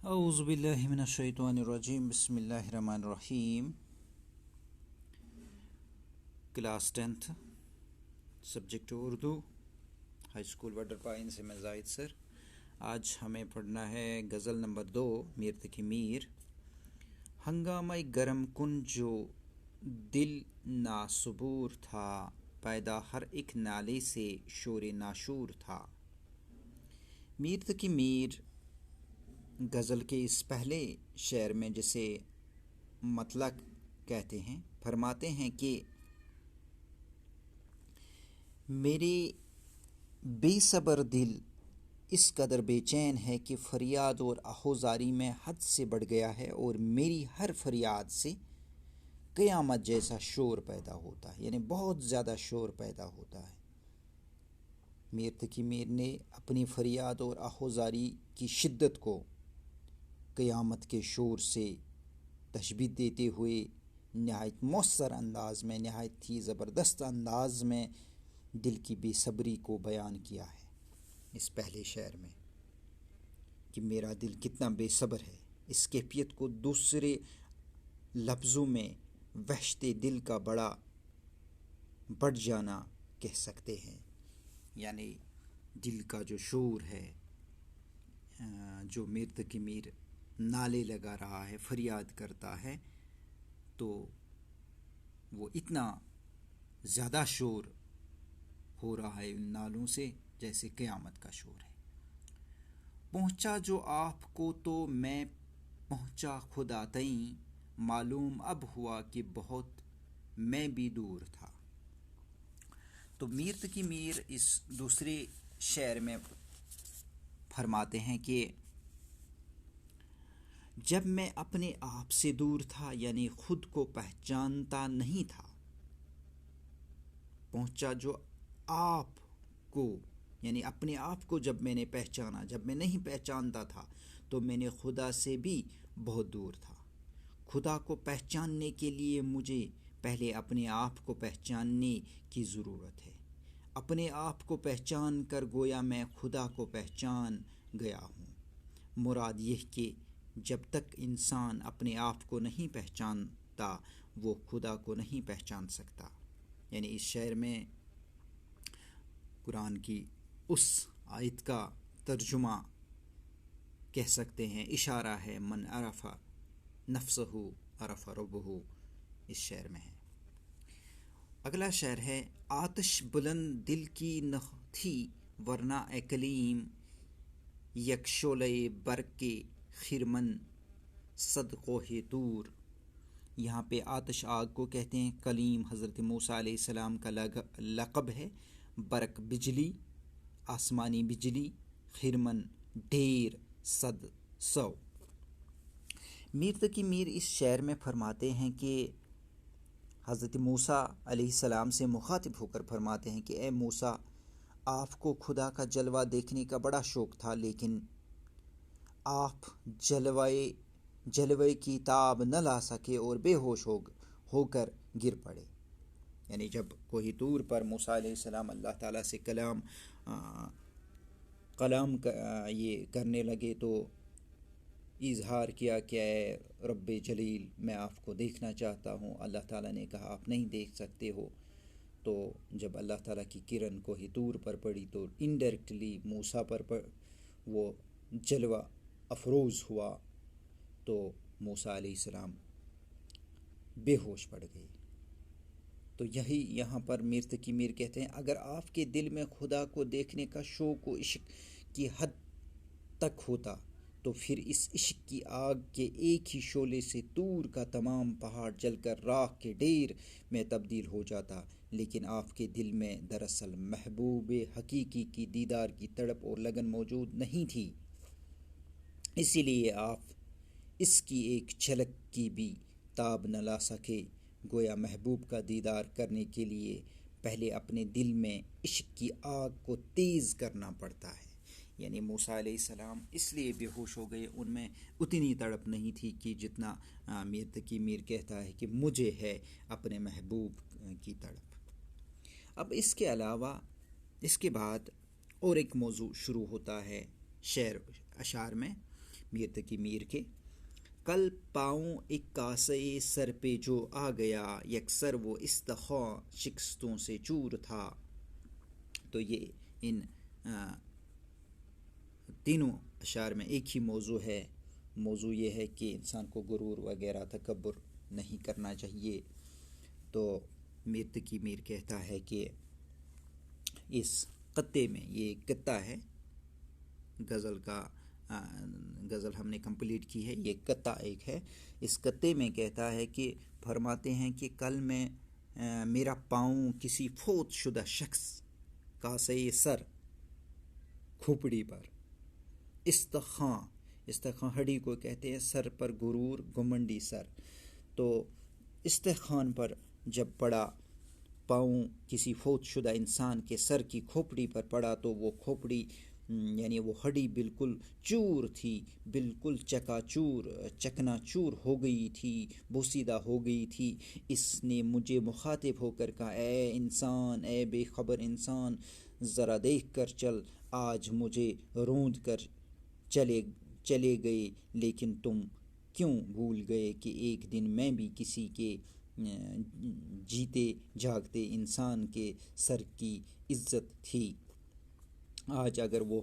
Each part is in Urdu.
اعوذ باللہ من الشیطان الرجیم بسم اللہ الرحمن الرحیم۔ Class 10th، subject Urdu, high school وڈر پائن سے میں زاہد سر۔ آج ہمیں پڑھنا ہے غزل نمبر 2 میر تقی میر۔ ہنگامہ گرم کن جو دل ناصبور تھا، پیدا ہر ایک نالے سے شور ناشور تھا۔ میر تقی میر غزل کے اس پہلے شعر میں، جسے مطلق کہتے ہیں، فرماتے ہیں کہ میرے بے صبر دل اس قدر بے چین ہے کہ فریاد اور آہوزاری میں حد سے بڑھ گیا ہے، اور میری ہر فریاد سے قیامت جیسا شور پیدا ہوتا ہے، یعنی بہت زیادہ شور پیدا ہوتا ہے۔ میر تقی میر نے اپنی فریاد اور آہوزاری کی شدت کو قیامت کے شور سے تشبیہ دیتے ہوئے نہایت مؤثر انداز میں، نہایت ہی زبردست انداز میں دل کی بے صبری کو بیان کیا ہے اس پہلے شعر میں، کہ میرا دل کتنا بے صبر ہے۔ اس کیفیت کو دوسرے لفظوں میں وحشت دل کا بڑھ جانا کہہ سکتے ہیں، یعنی دل کا جو شور ہے، جو میر تقی میر نالے لگا رہا ہے، فریاد کرتا ہے، تو وہ اتنا زیادہ شور ہو رہا ہے ان نالوں سے جیسے قیامت کا شور ہے۔ پہنچا جو آپ کو تو میں پہنچا خدا تئیں، معلوم اب ہوا کہ بہت میں بھی دور تھا۔ تو میر تقی میر اس دوسرے شعر میں فرماتے ہیں کہ جب میں اپنے آپ سے دور تھا، یعنی خود کو پہچانتا نہیں تھا، پہنچا جو آپ کو، یعنی اپنے آپ کو جب میں نے پہچانا، جب میں نہیں پہچانتا تھا تو میں نے خدا سے بھی بہت دور تھا۔ خدا کو پہچاننے کے لیے مجھے پہلے اپنے آپ کو پہچاننے کی ضرورت ہے۔ اپنے آپ کو پہچان کر گویا میں خدا کو پہچان گیا ہوں۔ مراد یہ کہ جب تک انسان اپنے آپ کو نہیں پہچانتا، وہ خدا کو نہیں پہچان سکتا۔ یعنی اس شعر میں قرآن کی اس آیت کا ترجمہ کہہ سکتے ہیں، اشارہ ہے، من عرف نفسہ عرف ربہ، اس شعر میں ہے۔ اگلا شعر ہے، آتش بلند دل کی نہ تھی ورنہ اے کلیم، یک شعلہ برق کے خرمن صد کوہ طور۔ یہاں پہ آتش آگ کو کہتے ہیں، کلیم حضرت موسیٰ علیہ السلام کا لقب ہے، برق بجلی، آسمانی بجلی، خرمن ڈھیر، صد سو۔ میر تقی میر اس شعر میں فرماتے ہیں کہ حضرت موسیٰ علیہ السلام سے مخاطب ہو کر فرماتے ہیں کہ اے موسیٰ، آپ کو خدا کا جلوہ دیکھنے کا بڑا شوق تھا، لیکن آپ جلوے کی تاب نہ لا سکے اور بے ہوش ہو کر گر پڑے۔ یعنی جب کوہ طور پر موسیٰ علیہ السلام اللہ تعالیٰ سے کلام یہ کرنے لگے تو اظہار کیا کہ اے رب جلیل، میں آپ کو دیکھنا چاہتا ہوں۔ اللہ تعالیٰ نے کہا آپ نہیں دیکھ سکتے ہو۔ تو جب اللہ تعالیٰ کی کرن کوہ طور پر پڑی تو انڈائریکٹلی موسیٰ پر وہ جلوہ افروز ہوا، تو موسیٰ علیہ السلام بے ہوش پڑ گئے۔ تو یہی یہاں پر میر تقی میر کہتے ہیں، اگر آپ کے دل میں خدا کو دیکھنے کا شوق و عشق کی حد تک ہوتا تو پھر اس عشق کی آگ کے ایک ہی شعلے سے طور کا تمام پہاڑ جل کر راکھ کے ڈھیر میں تبدیل ہو جاتا، لیکن آپ کے دل میں دراصل محبوب حقیقی کی دیدار کی تڑپ اور لگن موجود نہیں تھی، اسی لیے آپ اس کی ایک جھلک کی بھی تاب نہ لا سکے۔ گویا محبوب کا دیدار کرنے کے لیے پہلے اپنے دل میں عشق کی آگ کو تیز کرنا پڑتا ہے۔ یعنی موسیٰ علیہ السلام اس لیے بے ہوش ہو گئے، ان میں اتنی تڑپ نہیں تھی کہ جتنا میر تقی میر کہتا ہے کہ مجھے ہے اپنے محبوب کی تڑپ۔ اب اس کے علاوہ اس کے بعد اور ایک موضوع شروع ہوتا ہے شعر اشعار میں۔ میر تقی میر کے. کل پاؤں ایک کاسے سر پہ جو آ گیا، یکسر وہ استخواں شکستوں سے چور تھا. تو یہ ان تینوں اشعار میں ایک ہی موضوع ہے. موضوع یہ ہے کہ انسان کو غرور وغیرہ تکبر نہیں کرنا چاہیے. تو میر تقی میر کہتا ہے کہ اس خطے میں، یہ قطع ہے غزل کا، غزل ہم نے کمپلیٹ کی ہے، یہ قطع ایک ہے. اس قطعے میں کہتا ہے کہ فرماتے ہیں کہ کل میں میرا پاؤں کسی فوت شدہ شخص کاسے سر کھوپڑی پر، استخواں، استخواں ہڈی کو کہتے ہیں، سر پر غرور گھمنڈی سر. تو استخوان پر جب پڑا، پاؤں کسی فوت شدہ انسان کے سر کی کھوپڑی پر پڑا تو وہ کھوپڑی یعنی وہ ہڈی بالکل چور تھی، بالکل چکا چور، چکنا چور ہو گئی تھی، بوسیدہ ہو گئی تھی. اس نے مجھے مخاطب ہو کر کہا، اے انسان، اے بے خبر انسان، ذرا دیکھ کر چل. آج مجھے روند کر چلے گئے، لیکن تم کیوں بھول گئے کہ ایک دن میں بھی کسی کے جیتے جاگتے انسان کے سر کی عزت تھی. آج اگر وہ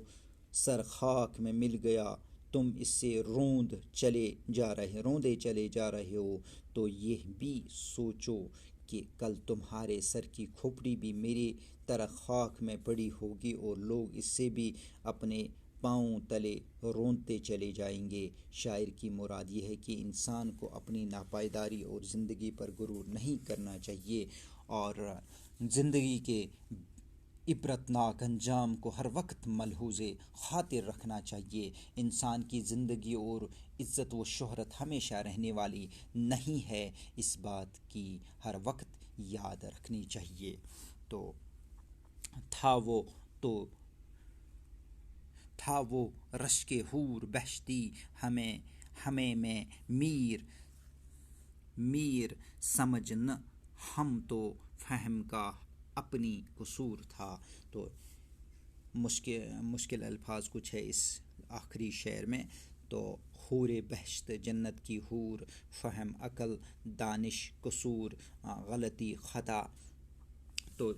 سر خاک میں مل گیا، تم اس سے روندے چلے جا رہے ہو، تو یہ بھی سوچو کہ کل تمہارے سر کی کھوپڑی بھی میری طرح خاک میں پڑی ہوگی اور لوگ اس سے بھی اپنے پاؤں تلے روندتے چلے جائیں گے. شاعر کی مراد یہ ہے کہ انسان کو اپنی ناپائیداری اور زندگی پر غرور نہیں کرنا چاہیے، اور زندگی کے عبرتناک انجام کو ہر وقت ملحوظ خاطر رکھنا چاہیے. انسان کی زندگی اور عزت و شہرت ہمیشہ رہنے والی نہیں ہے، اس بات کی ہر وقت یاد رکھنی چاہیے. تو تھا وہ رشک حور بہشتی ہمیں میں میر سمجھ نہ ہم تو فہم کا اپنی قصور تھا. تو مشکل الفاظ کچھ ہے اس آخری شعر میں. تو حور بہشت جنت کی حور، فہم عقل دانش قصور، غلطی خطا. تو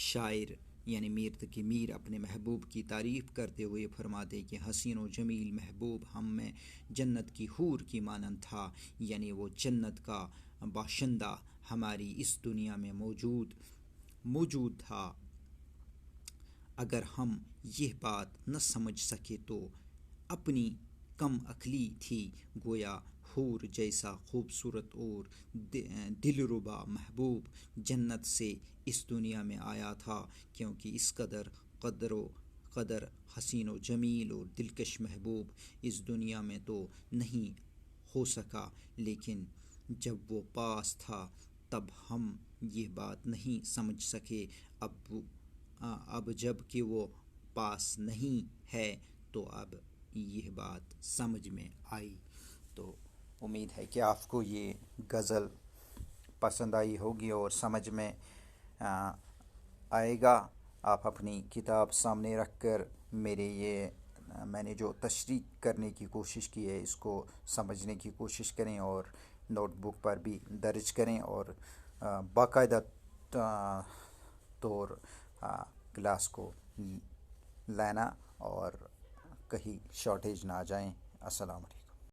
شاعر یعنی میر تقی میر اپنے محبوب کی تعریف کرتے ہوئے فرماتے کہ حسین و جمیل محبوب ہم میں جنت کی حور کی مانند تھا، یعنی وہ جنت کا باشندہ ہماری اس دنیا میں موجود تھا. اگر ہم یہ بات نہ سمجھ سکے تو اپنی کم عقلی تھی. گویا حور جیسا خوبصورت اور دلربا محبوب جنت سے اس دنیا میں آیا تھا، کیونکہ اس قدر حسین و جمیل اور دلکش محبوب اس دنیا میں تو نہیں ہو سکا. لیکن جب وہ پاس تھا تب ہم یہ بات نہیں سمجھ سکے. اب جب کہ وہ پاس نہیں ہے تو اب یہ بات سمجھ میں آئی. تو امید ہے کہ آپ کو یہ غزل پسند آئی ہوگی اور سمجھ میں آئے گا. آپ اپنی کتاب سامنے رکھ کر میں نے جو تشریح کرنے کی کوشش کی ہے اس کو سمجھنے کی کوشش کریں، اور نوٹ بک پر بھی درج کریں، اور باقاعدہ طور کلاس کو لینا، اور کہیں شارٹیج نہ آ جائیں. السلام علیکم.